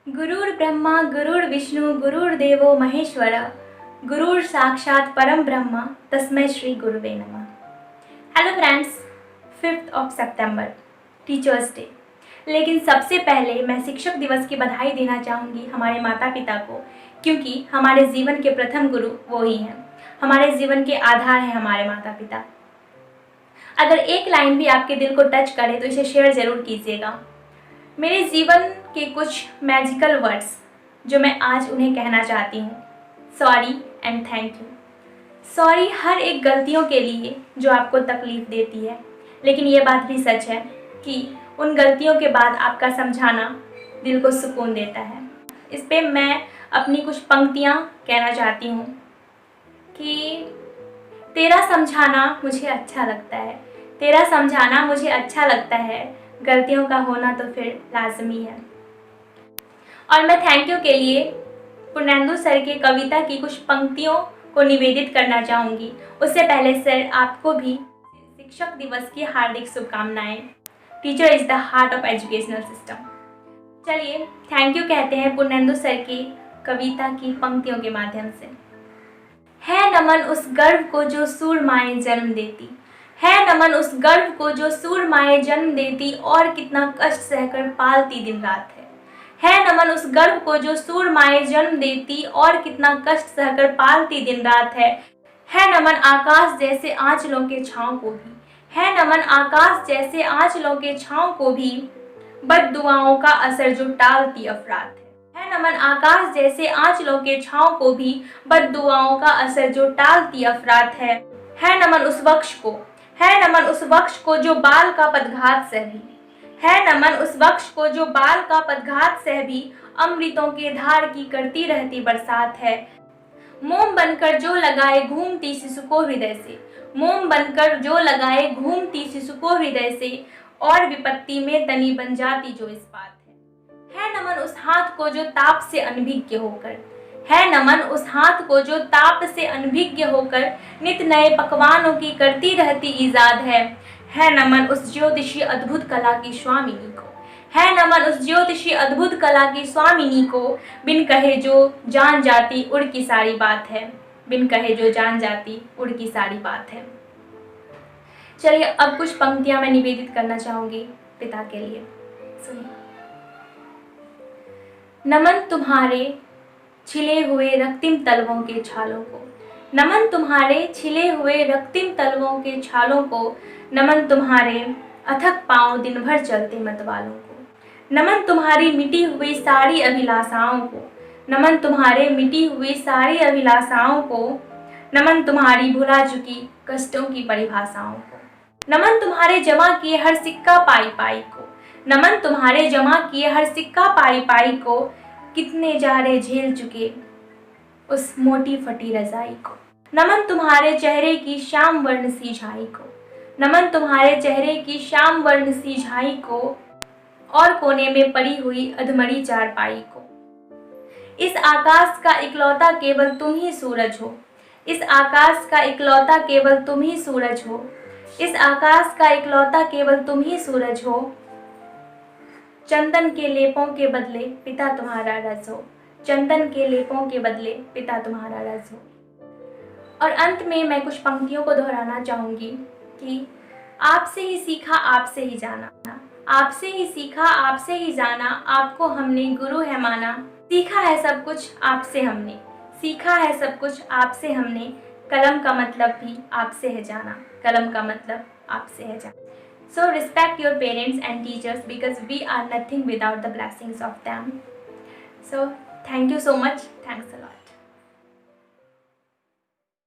गुरुर् ब्रह्मा गुरुर्विष्णु गुरुर्देवो महेश्वर गुरुर् साक्षात परम ब्रह्म तस्मै श्री गुरुवे नमः। हेलो फ्रेंड्स, 5 सितंबर टीचर्स डे। लेकिन सबसे पहले मैं शिक्षक दिवस की बधाई देना चाहूँगी हमारे माता पिता को, क्योंकि हमारे जीवन के प्रथम गुरु वो ही हैं। हमारे जीवन के आधार हैं हमारे माता पिता। अगर एक लाइन भी आपके दिल को टच करे तो इसे शेयर ज़रूर कीजिएगा। मेरे जीवन के कुछ मैजिकल वर्ड्स जो मैं आज उन्हें कहना चाहती हूँ, sorry and thank you. Sorry हर एक गलतियों के लिए जो आपको तकलीफ़ देती है, लेकिन ये बात भी सच है कि उन गलतियों के बाद आपका समझाना दिल को सुकून देता है। इस पे मैं अपनी कुछ पंक्तियाँ कहना चाहती हूँ कि तेरा समझाना मुझे अच्छा लगता है, तेरा समझाना मुझे अच्छा लगता है, गलतियों का होना तो फिर लाजमी है। और मैं थैंक यू के लिए पूर्णेंदु सर के कविता की कुछ पंक्तियों को निवेदित करना चाहूँगी। उससे पहले सर, आपको भी शिक्षक दिवस की हार्दिक शुभकामनाएं। Teacher is the heart of educational system. चलिए थैंक यू कहते हैं पूर्णेंदु सर की कविता की पंक्तियों के माध्यम से। है नमन उस गर्व को जो सूरमाएं जन्म देती, है नमन उस गर्व को जो सूरमाएं जन्म देती और कितना कष्ट सहकर पालती दिन रात है नमन उस गर्व को जो सूरमाएं जन्म देती और कितना कष्ट सहकर पालती दिन रात है नमन आकाश जैसे आंचलों के छांव को भी, है नमन आकाश जैसे आंचलों के छांव को भी, बद्दुआओं का असर जो टालती अफरात है नमन आकाश जैसे आंचलों के छांव को भी, बद्दुआओं का असर जो टालती अफरात है नमन उस वक्ष को, है नमन उस वक्ष को जो बाल का पदघात सह भी, है नमन उस वक्ष को जो बाल का पदघात सह भी, अमृतों के धार की करती रहती बरसात है। मोम बनकर जो लगाए घूमती शिशु को हृदय से, मोम बनकर जो लगाए घूमती शिशु को हृदय से, और विपत्ति में तनी बन जाती जो इस्पात है नमन उस हाथ को जो ताप से अनभिज्ञ होकर, है नमन उस हाथ को जो ताप से अनभिज्ञ होकर नित नए पकवानों की करती रहती ईजाद है नमन उस ज्योतिषी अद्भुत कला की स्वामिनी को, है नमन उस ज्योतिषी अद्भुत कला की स्वामिनी को, बिन कहे जो जान जाती उड़ की सारी बात है, बिन कहे जो जान जाती उड़ की सारी बात है। चलिए अब कुछ पंक्तियां मैं निवेदित करना चाहूंगी पिता के लिए, सुनिए। नमन तुम्हारे छिले हुए रक्तिम तलवों के छालों को, नमन तुम्हारे छिले हुए रक्तिम तलवों के छालों को, नमन तुम्हारे अथक पांव दिन भर चलते मतवालों को, नमन तुम्हारी मिटी हुई सारी अभिलाषाओं को, नमन तुम्हारे मिटी हुई सारी अभिलाषाओं को, नमन तुम्हारी भुला चुकी कष्टों की परिभाषाओं को, नमन तुम्हारे जमा किए हर सिक्का पाई पाई को, नमन तुम्हारे जमा किए हर सिक्का पाई पाई को, कितने जारे झेल चुके उस मोटी फटी रजाई को, नमन तुम्हारे चेहरे की श्याम वर्ण सी झाई को, नमन तुम्हारे चेहरे की श्याम वर्ण सी झाई को, और कोने में पड़ी हुई अधमरी चारपाई को। इस आकाश का इकलौता केवल तुम ही सूरज हो, इस आकाश का इकलौता केवल तुम ही सूरज हो, इस आकाश का इकलौता केवल तुम ही सूरज हो, चंदन के लेपों के बदले पिता तुम्हारा रस हो, चंदन के लेपों के बदले पिता तुम्हारा रस हो। और अंत में मैं कुछ पंक्तियों को दोहराना चाहूँगी कि आपसे ही सीखा आपसे ही जाना, आपसे ही सीखा आपसे ही जाना, आपको हमने गुरु है माना, सीखा है सब कुछ आपसे हमने, सीखा है सब कुछ आपसे हमने, कलम का मतलब भी आपसे है जाना, कलम का मतलब आपसे है जाना। So respect your parents and teachers because we are nothing without the blessings of them. So thank you so much. Thanks a lot.